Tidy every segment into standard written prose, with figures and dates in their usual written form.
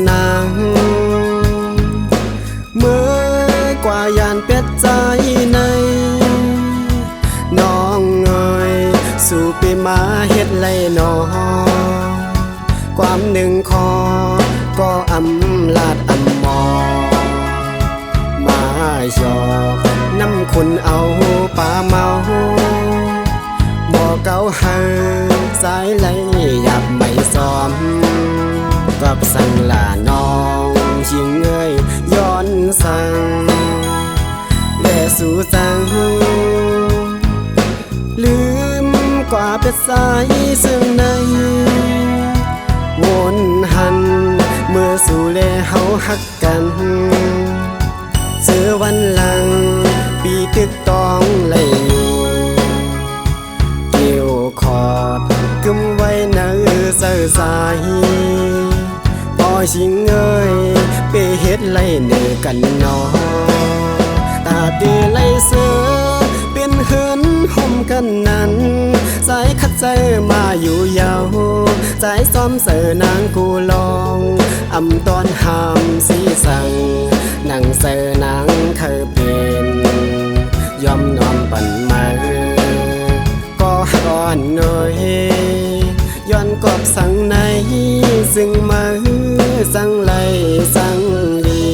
นางเมื่อกว่ายานเป็ดใจในน้องเอ๋ยสู่ปีมาเฮ็ดไรนอความหนึ่งคอก็อำลาดอำมอมาหยอกน้ำคุณเอาปลาเมาบอกเก่าเฮาสายไหลอยากไม่ซ้อมกับสั่งลาน้องชิงเอ้ยย้อนสั่งและสู่สั่งลืมกว่าเป็ดสายซึ่งในวนหันเมื่อสู่แลเฮาฮักกันเจอวันหลังปีตึกต้องไหลเกี่ยวขอดกึมไว้เนื้อเสือสายพอชิงเอ้ยไปเฮ็ดไรเนื้อกันนอตาตีไล่เสือเป็นเฮือนห่มกันนั้นสายคัดใจมาอยู่ยาวสายซ้อมเสือนางกูลองอำตอนหามสีสั่งนั่งเสือนางเคยเป็นยอมนอมปั่นมาก็ก่อนหน่อยย้อนกอบสั่งในซึ่งมาสั่งไหลสั่งลี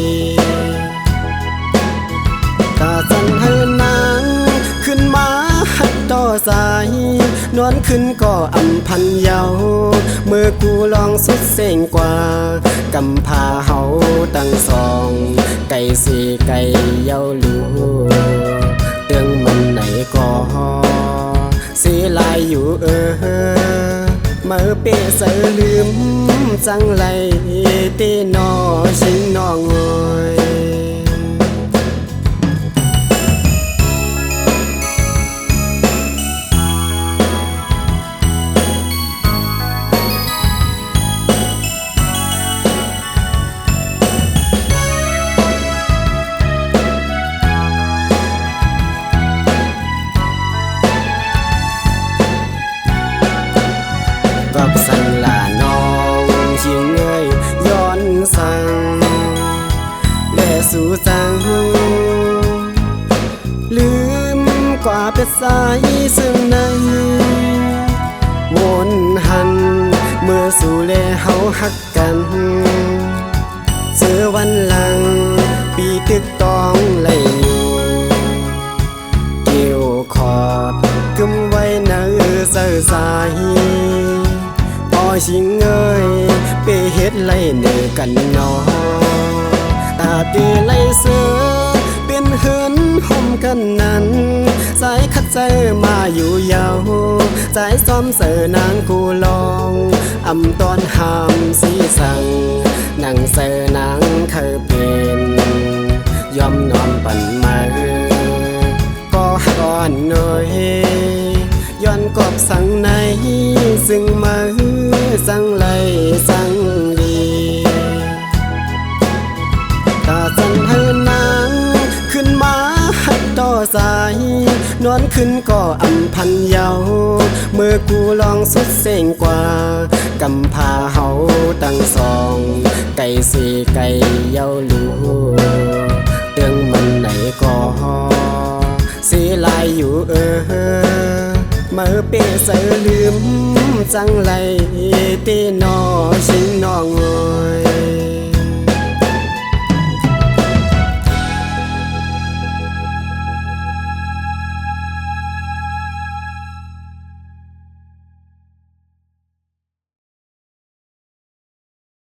ตาสั่งให้นางขึ้นมาหัดต่อสายนวลขึ้นก็อำพันเยาเมื่อกูลองสุดเส้งกว่ากำพาเฮาตั้งสองไก่สีไก่เยาลูเรื่องมันไหนก็สีลายอยู่เมื่อเปเสือลืมจังไรตีนอชิงน้องเอ๋ยกับสั่งลาน้องชิงเอ้ยย้อนสั่งและสู่สั่งลืมกว่าเป็ดสายซึ่งในวนหันเมื่อสู่แลเฮาฮักกันเจอวันหลังปีตึกต้องไหลเกี่ยวขอดกึมไว้เนื้อเสือสายพอชิงเอ้ยไปเฮ็ดไรเนื้อกันนอตาตีไล่เสือเป็นเฮือนห่มกันนั้นสายคัดใจมาอยู่ยาวสายซ้อมเสือนางกูลองอำตอนหามสีสั่งนั่งเสือนางเคยเป็นยอมนอมปั่นมาก็ก่อนหน่อยย้อนกอบสั่งในซึ่งมาสั่งไหลสั่งลีตาสั่งให้นางขึ้นมาหัดต่อสายนวลขึ้นก็อำพันเยาเมื่อกูลองสุดเส้งกว่ากำพาเฮาตั้งสองไก่สีไก่เยาลูเรื่องมันไหนก็สีลายอยู่เมื่อเปเสือลืมจังไรตีนอชิงน้องเอ๋ย